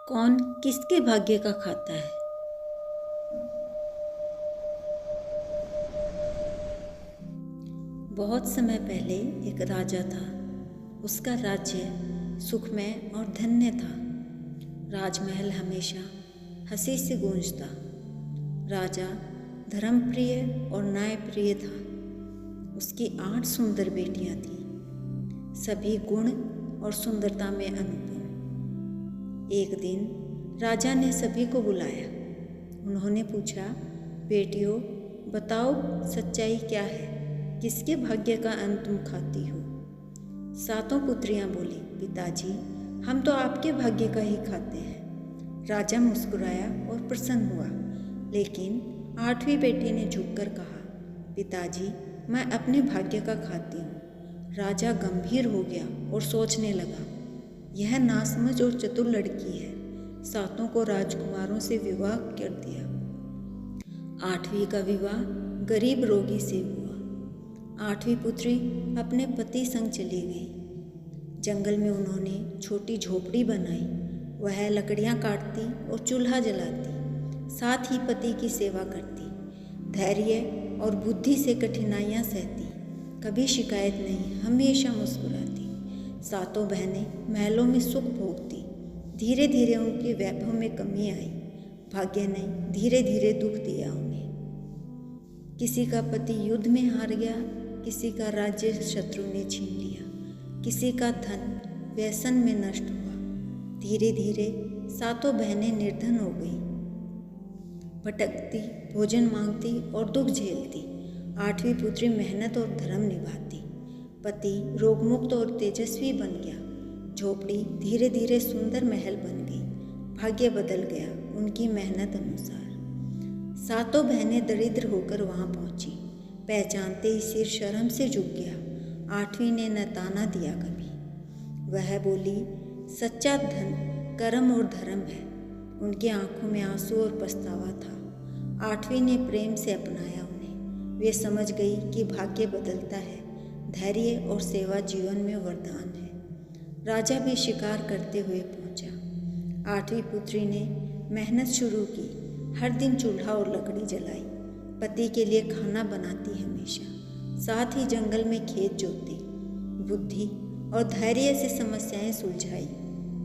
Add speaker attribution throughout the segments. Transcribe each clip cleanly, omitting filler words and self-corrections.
Speaker 1: कौन किसके भाग्य का खाता है। बहुत समय पहले एक राजा था। उसका राज्य सुखमय और धन्य था। राजमहल हमेशा हंसी से गूंजता। राजा धर्मप्रिय और न्यायप्रिय था। उसकी 8 सुंदर बेटियां थीं, सभी गुण और सुंदरता में अनुपम। एक दिन राजा ने सभी को बुलाया। उन्होंने पूछा, बेटियों, बताओ सच्चाई क्या है? किसके भाग्य का अन्न तुम खाती हो? 7 पुत्रियां बोली, पिताजी, हम तो आपके भाग्य का ही खाते हैं। राजा मुस्कुराया और प्रसन्न हुआ, लेकिन 8वीं बेटी ने झुककर कहा, पिताजी, मैं अपने भाग्य का खाती हूँ। राजा गंभीर हो गया और सोचने लगा, यह नासमझ और चतुर लड़की है। 7 को राजकुमारों से विवाह कर दिया। 8वीं का विवाह गरीब रोगी से हुआ। 8वीं पुत्री अपने पति संग चली गई। जंगल में उन्होंने छोटी झोपड़ी बनाई। वह लकड़ियां काटती और चूल्हा जलाती, साथ ही पति की सेवा करती। धैर्य और बुद्धि से कठिनाइयां सहती, कभी शिकायत नहीं, हमेशा मुस्कुराती। 7 बहनें महलों में सुख भोगती। धीरे धीरे उनके वैभव में कमी आई। भाग्य ने धीरे धीरे दुख दिया उन्हें। किसी का पति युद्ध में हार गया, किसी का राज्य शत्रु ने छीन लिया, किसी का धन व्यसन में नष्ट हुआ। धीरे धीरे 7 बहनें निर्धन हो गई, भटकती, भोजन मांगती और दुख झेलती। 8वीं पुत्री मेहनत और धर्म निभाती। पति रोगमुक्त और तेजस्वी बन गया। झोपड़ी धीरे धीरे सुंदर महल बन गई। भाग्य बदल गया उनकी मेहनत अनुसार। 7 बहनें दरिद्र होकर वहां पहुंची। पहचानते ही सिर शर्म से झुक गया। 8वीं ने न ताना दिया कभी। वह बोली, सच्चा धन कर्म और धर्म है। उनकी आंखों में आंसू और पछतावा था। 8वीं ने प्रेम से अपनाया उन्हें। वे समझ गई कि भाग्य बदलता है। धैर्य और सेवा जीवन में वरदान है। राजा भी शिकार करते हुए पहुंचा। 8वीं पुत्री ने मेहनत शुरू की। हर दिन चूल्हा और लकड़ी जलाई। पति के लिए खाना बनाती हमेशा, साथ ही जंगल में खेत जोती। बुद्धि और धैर्य से समस्याएं सुलझाई।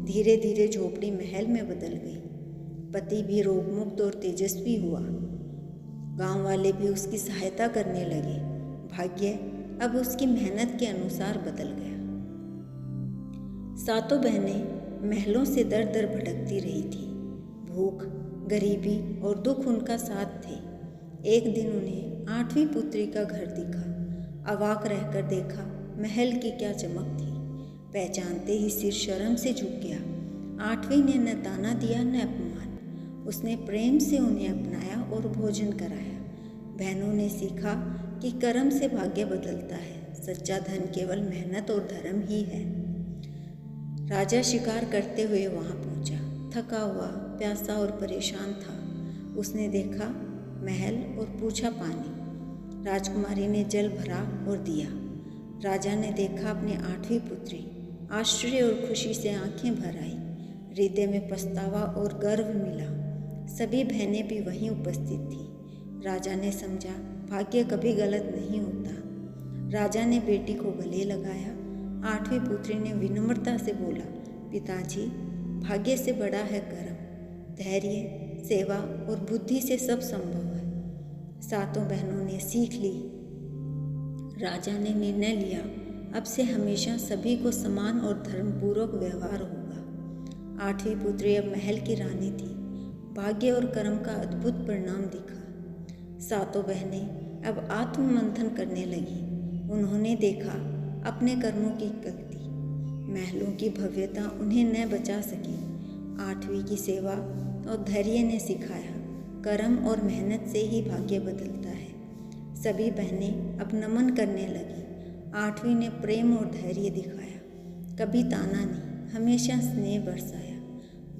Speaker 1: धीरे धीरे झोपड़ी महल में बदल गई। पति भी रोगमुक्त और तेजस्वी हुआ। गांव वाले भी उसकी सहायता करने लगे। भाग्य अब उसकी मेहनत के अनुसार बदल गया। 7 बहनें महलों से दर दर भटकती रही थी। भूख, गरीबी और दुख उनका साथ थे। एक दिन उन्हें 8वीं पुत्री का घर दिखा। अवाक रहकर देखा, महल की क्या चमक थी। पहचानते ही सिर शर्म से झुक गया। 8वीं ने न ताना दिया न अपमान। उसने प्रेम से उन्हें अपनाया और भोजन कराया। बहनों ने सीखा कि कर्म से भाग्य बदलता है। सच्चा धन केवल मेहनत और धर्म ही है। राजा शिकार करते हुए वहां पहुंचा। थका हुआ, प्यासा और परेशान था। उसने देखा महल और पूछा पानी। राजकुमारी ने जल भरा और दिया। राजा ने देखा अपनी 8वीं पुत्री। आश्चर्य और खुशी से आंखें भर आई। हृदय में पछतावा और गर्व मिला। सभी बहनें भी वहीं उपस्थित थीं। राजा ने समझा, भाग्य कभी गलत नहीं होता। राजा ने बेटी को गले लगाया। 8वीं पुत्री ने विनम्रता से बोला, पिताजी, भाग्य से बड़ा है कर्म। धैर्य, सेवा और बुद्धि से सब संभव है। 7 बहनों ने सीख ली। राजा ने निर्णय लिया, अब से हमेशा सभी को समान और धर्मपूर्वक व्यवहार होगा। 8वीं पुत्री अब महल की रानी थी। भाग्य और कर्म का अद्भुत परिणाम दिखा। 7 बहनें अब आत्ममंथन करने लगी। उन्होंने देखा अपने कर्मों की गलती। महलों की भव्यता उन्हें न बचा सकी। 8वीं की सेवा और धैर्य ने सिखाया, कर्म और मेहनत से ही भाग्य बदलता है। सभी बहनें अब नमन करने लगी। 8वीं ने प्रेम और धैर्य दिखाया, कभी ताना नहीं, हमेशा स्नेह बरसाया।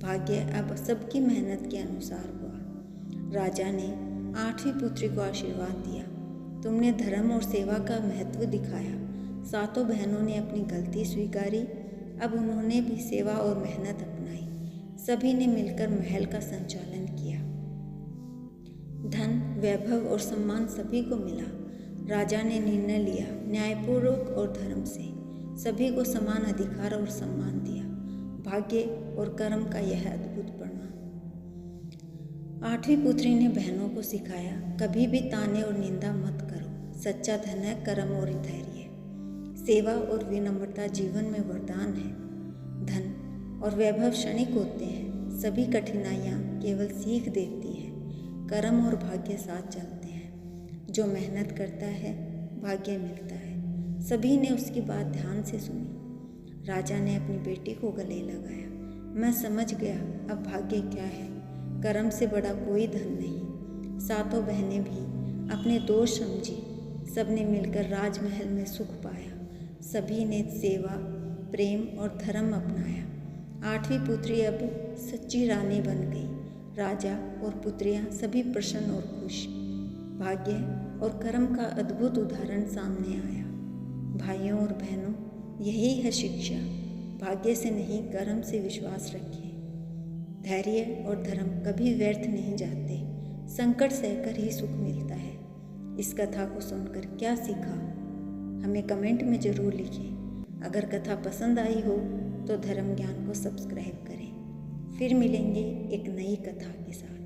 Speaker 1: भाग्य अब सबकी मेहनत के अनुसार हुआ। राजा ने 8वीं पुत्री को आशीर्वाद दिया, तुमने धर्म और सेवा का महत्व दिखाया। 7 बहनों ने अपनी गलती स्वीकारी। अब उन्होंने भी सेवा और मेहनत अपनाई। सभी ने मिलकर महल का संचालन किया। धन, वैभव और सम्मान सभी को मिला। राजा ने निर्णय लिया, न्यायपूर्वक और धर्म से सभी को समान अधिकार और सम्मान दिया। भाग्य और कर्म का यह अद्भुत परिणाम। 8वीं पुत्री ने बहनों को सिखाया, कभी भी ताने और निंदा मत करो। सच्चा धन है कर्म और धैर्य। सेवा और विनम्रता जीवन में वरदान है। धन और वैभव क्षणिक होते हैं, सभी कठिनाइयाँ केवल सीख देती हैं। कर्म और भाग्य साथ चलते हैं। जो मेहनत करता है भाग्य मिलता है। सभी ने उसकी बात ध्यान से सुनी। राजा ने अपनी बेटी को गले लगाया। मैं समझ गया अब भाग्य क्या है। कर्म से बड़ा कोई धन नहीं। सातों बहनें भी अपने दोष समझी। सबने मिलकर राजमहल में सुख पाया। सभी ने सेवा, प्रेम और धर्म अपनाया। 8वीं पुत्री अब सच्ची रानी बन गई। राजा और पुत्रियां सभी प्रसन्न और खुश। भाग्य और कर्म का अद्भुत उदाहरण सामने आया। भाइयों और बहनों, यही है शिक्षा। भाग्य से नहीं, कर्म से विश्वास रखिए। धैर्य और धर्म कभी व्यर्थ नहीं जाते। संकट सहकर ही सुख मिलता है। इस कथा को सुनकर क्या सीखा, हमें कमेंट में ज़रूर लिखिए। अगर कथा पसंद आई हो तो धर्म ज्ञान को सब्सक्राइब करें। फिर मिलेंगे एक नई कथा के साथ।